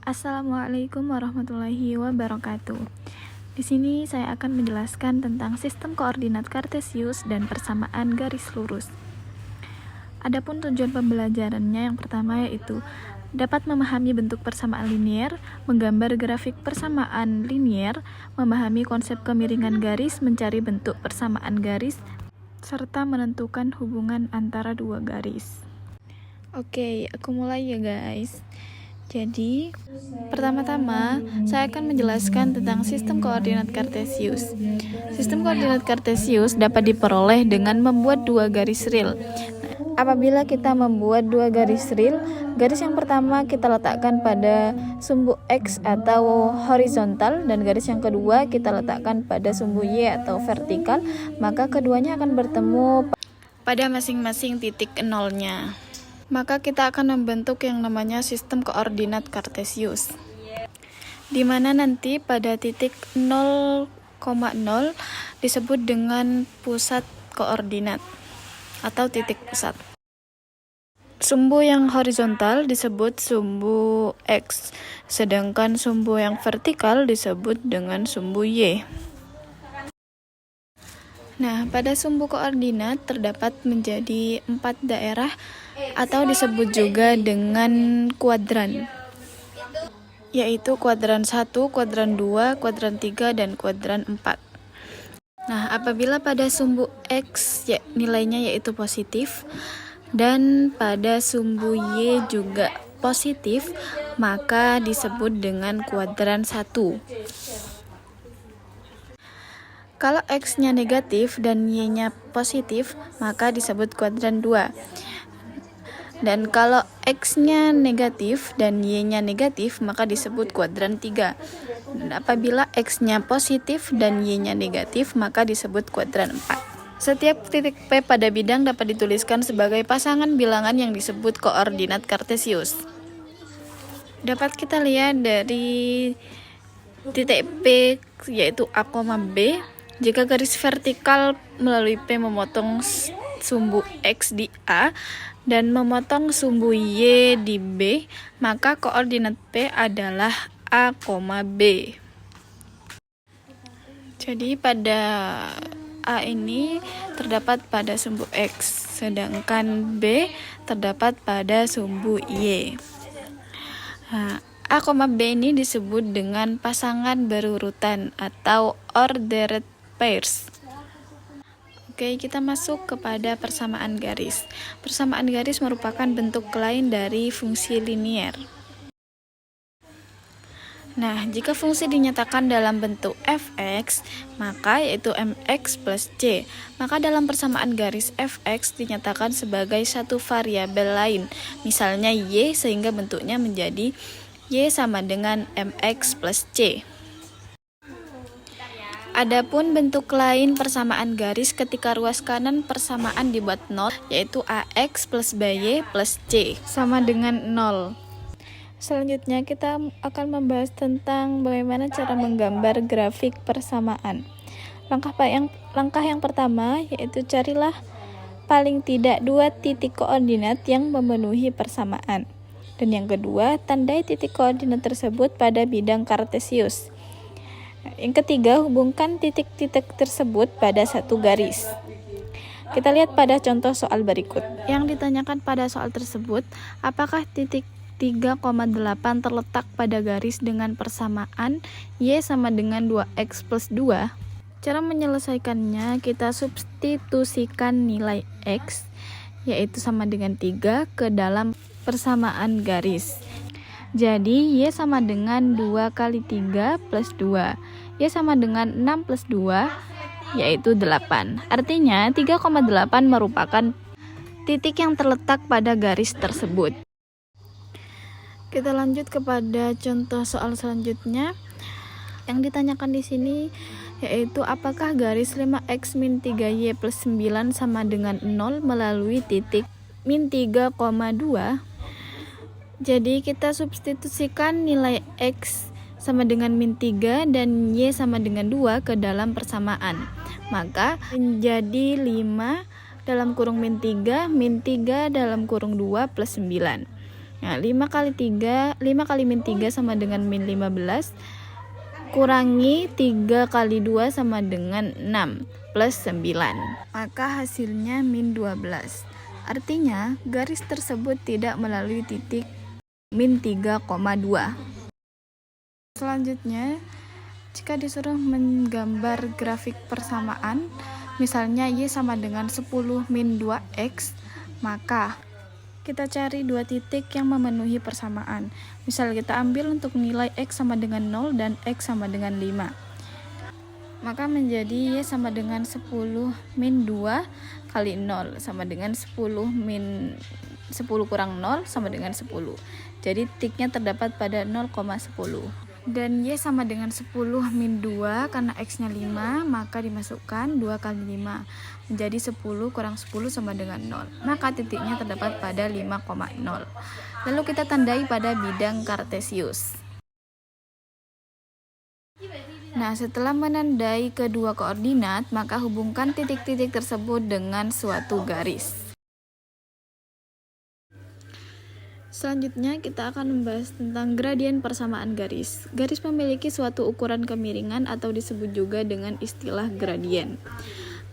Assalamualaikum warahmatullahi wabarakatuh. Di sini saya akan menjelaskan tentang sistem koordinat kartesius dan persamaan garis lurus. Adapun tujuan pembelajarannya yang pertama yaitu dapat memahami bentuk persamaan linier, menggambar grafik persamaan linier, memahami konsep kemiringan garis, mencari bentuk persamaan garis, serta menentukan hubungan antara dua garis. Oke, aku mulai ya guys. Jadi, pertama-tama saya akan menjelaskan tentang sistem koordinat kartesius. Sistem koordinat kartesius dapat diperoleh dengan membuat dua garis real. Apabila kita membuat dua garis real, garis yang pertama kita letakkan pada sumbu X atau horizontal dan garis yang kedua kita letakkan pada sumbu Y atau vertikal, maka keduanya akan bertemu pada masing-masing titik nolnya. Maka kita akan membentuk yang namanya sistem koordinat kartesius, di mana nanti pada titik 0,0 disebut dengan pusat koordinat atau titik pusat. Sumbu yang horizontal disebut sumbu X, sedangkan sumbu yang vertikal disebut dengan sumbu Y. Nah, pada sumbu koordinat terdapat menjadi 4 daerah atau disebut juga dengan kuadran, yaitu kuadran 1, kuadran 2, kuadran 3, dan kuadran 4. Nah, apabila pada sumbu X nilainya yaitu positif dan pada sumbu Y juga positif, maka disebut dengan kuadran 1. Kalau X-nya negatif dan Y-nya positif, maka disebut kuadran 2. Dan kalau X-nya negatif dan Y-nya negatif, maka disebut kuadran 3. Dan apabila X-nya positif dan Y-nya negatif, maka disebut kuadran 4. Setiap titik P pada bidang dapat dituliskan sebagai pasangan bilangan yang disebut koordinat kartesius. Dapat kita lihat dari titik P yaitu A, B. Jika garis vertikal melalui P memotong sumbu X di A dan memotong sumbu Y di B, maka koordinat P adalah A, B. Jadi pada A ini terdapat pada sumbu X, sedangkan B terdapat pada sumbu Y. Nah, A, B ini disebut dengan pasangan berurutan atau ordered pairs. Oke, kita masuk kepada persamaan garis. Persamaan garis merupakan bentuk lain dari fungsi linier. Nah, jika fungsi dinyatakan dalam bentuk fx, maka yaitu mx plus c, maka dalam persamaan garis fx dinyatakan sebagai satu variabel lain, misalnya y, sehingga bentuknya menjadi y sama dengan mx plus c. Adapun bentuk lain persamaan garis ketika ruas kanan persamaan dibuat 0, yaitu ax plus by plus c sama dengan 0. Selanjutnya kita akan membahas tentang bagaimana cara menggambar grafik persamaan. Langkah yang pertama yaitu carilah paling tidak 2 titik koordinat yang memenuhi persamaan. Dan yang kedua, tandai titik koordinat tersebut pada bidang kartesius. Yang ketiga, hubungkan titik-titik tersebut pada satu garis. Kita lihat pada contoh soal berikut. Yang ditanyakan pada soal tersebut, apakah titik 3,8 terletak pada garis dengan persamaan Y sama dengan 2X plus 2? Cara menyelesaikannya, kita substitusikan nilai X, yaitu sama dengan 3, ke dalam persamaan garis. Jadi, Y sama dengan 2 kali 3 plus 2. Y sama dengan 6 plus 2, yaitu 8. Artinya, 3,8 merupakan titik yang terletak pada garis tersebut. Kita lanjut kepada contoh soal selanjutnya. Yang ditanyakan di sini yaitu apakah garis 5x min 3y plus 9 sama dengan 0 melalui titik min 3,2. Jadi kita substitusikan nilai X sama dengan min 3 dan Y sama dengan 2 ke dalam persamaan. Maka menjadi 5 dalam kurung min 3 dalam kurung 2 plus 9. Nah, 5 kali 3, 5 kali min 3 sama dengan min 15. Kurangi 3 kali 2 sama dengan 6 plus 9. Maka hasilnya min 12. Artinya, garis tersebut tidak melalui titik min 3,2. Selanjutnya, jika disuruh menggambar grafik persamaan, misalnya Y sama dengan 10 min 2X, maka kita cari dua titik yang memenuhi persamaan. Misal kita ambil untuk nilai X sama dengan 0 dan X sama dengan 5. Maka menjadi Y sama dengan 10 min 2 kali 0 sama dengan 10 kurang 0 sama dengan 10. Jadi titiknya terdapat pada 0,10. Dan Y sama dengan 10 min 2, karena X nya 5, maka dimasukkan 2 kali 5 menjadi 10 kurang 10 sama dengan 0. Maka titiknya terdapat pada 5,0. Lalu kita tandai pada bidang kartesius. Nah, setelah menandai kedua koordinat, maka hubungkan titik-titik tersebut dengan suatu garis. Selanjutnya kita akan membahas tentang gradien persamaan garis. Garis memiliki suatu ukuran kemiringan atau disebut juga dengan istilah gradien.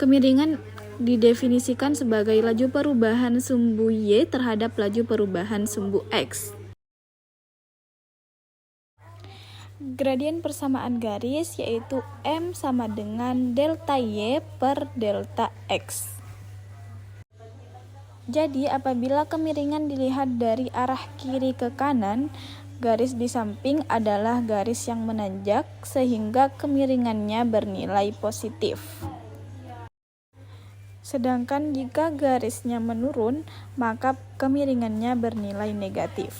Kemiringan didefinisikan sebagai laju perubahan sumbu Y terhadap laju perubahan sumbu X. Gradien persamaan garis yaitu M sama dengan delta Y per delta X. Jadi apabila kemiringan dilihat dari arah kiri ke kanan, garis di samping adalah garis yang menanjak sehingga kemiringannya bernilai positif. Sedangkan jika garisnya menurun, maka kemiringannya bernilai negatif.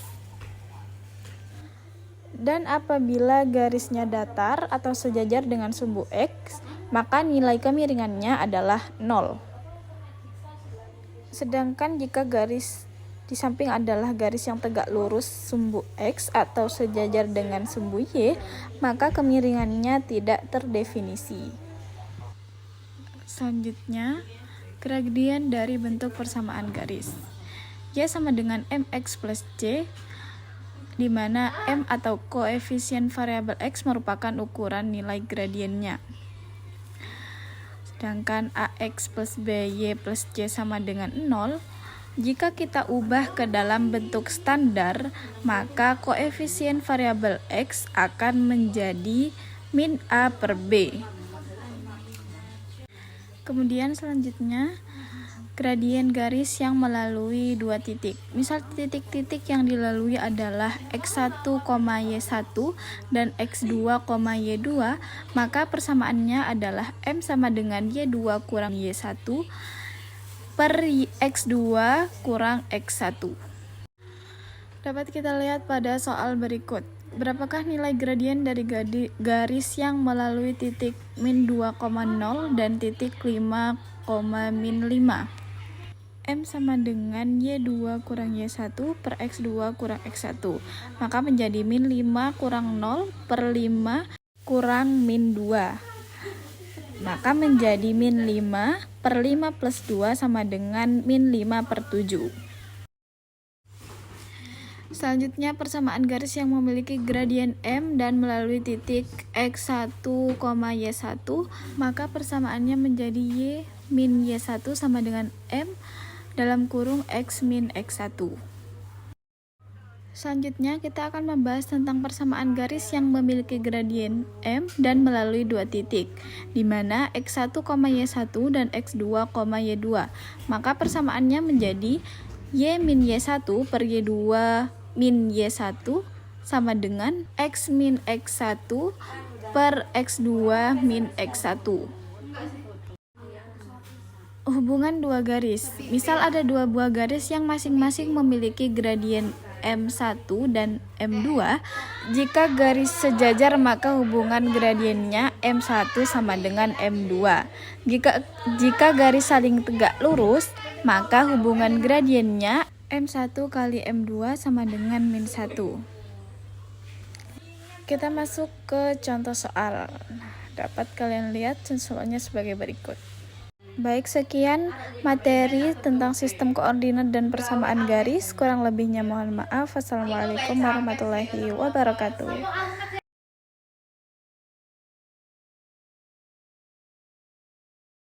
Dan apabila garisnya datar atau sejajar dengan sumbu X, maka nilai kemiringannya adalah 0. Sedangkan jika garis di samping adalah garis yang tegak lurus sumbu X atau sejajar dengan sumbu Y, maka kemiringannya tidak terdefinisi. Selanjutnya, gradien dari bentuk persamaan garis. Y sama dengan mx plus c, di mana M atau koefisien variabel X merupakan ukuran nilai gradiennya. Sedangkan AX plus BY plus C sama dengan 0, jika kita ubah ke dalam bentuk standar, maka koefisien variabel X akan menjadi min A per B. Kemudian selanjutnya, gradien garis yang melalui dua titik. Misal titik-titik yang dilalui adalah X1, Y1 dan X2, Y2, maka persamaannya adalah M sama dengan Y2 kurang Y1 per X2 kurang X1. Dapat kita lihat pada soal berikut. Berapakah nilai gradien dari garis yang melalui titik min 2,0 dan titik 5, min 5? M sama dengan Y2 kurang Y1 per X2 kurang X1. Maka menjadi min 5 kurang 0 per 5 kurang min 2. Maka menjadi min 5 per 5 plus 2 sama dengan min 5 per 7. Selanjutnya, persamaan garis yang memiliki gradien M dan melalui titik X1, Y1, maka persamaannya menjadi Y min Y1 sama dengan M dalam kurung X min X1. Selanjutnya kita akan membahas tentang persamaan garis yang memiliki gradien M dan melalui dua titik, di mana X1, Y1 dan X2, Y2. Maka persamaannya menjadi Y min Y1 per Y2 min Y1 sama dengan X min X1 per X2 min X1. Hubungan dua garis. Misal ada dua buah garis yang masing-masing memiliki gradien M1 dan M2. Jika garis sejajar, maka hubungan gradiennya M1 sama dengan M2. Jika garis saling tegak lurus, maka hubungan gradiennya M1 kali M2 sama dengan min 1. Kita masuk ke contoh soal. Dapat kalian lihat soalnya sebagai berikut. Baik, sekian materi tentang sistem koordinat dan persamaan garis. Kurang lebihnya mohon maaf. Wassalamualaikum warahmatullahi wabarakatuh.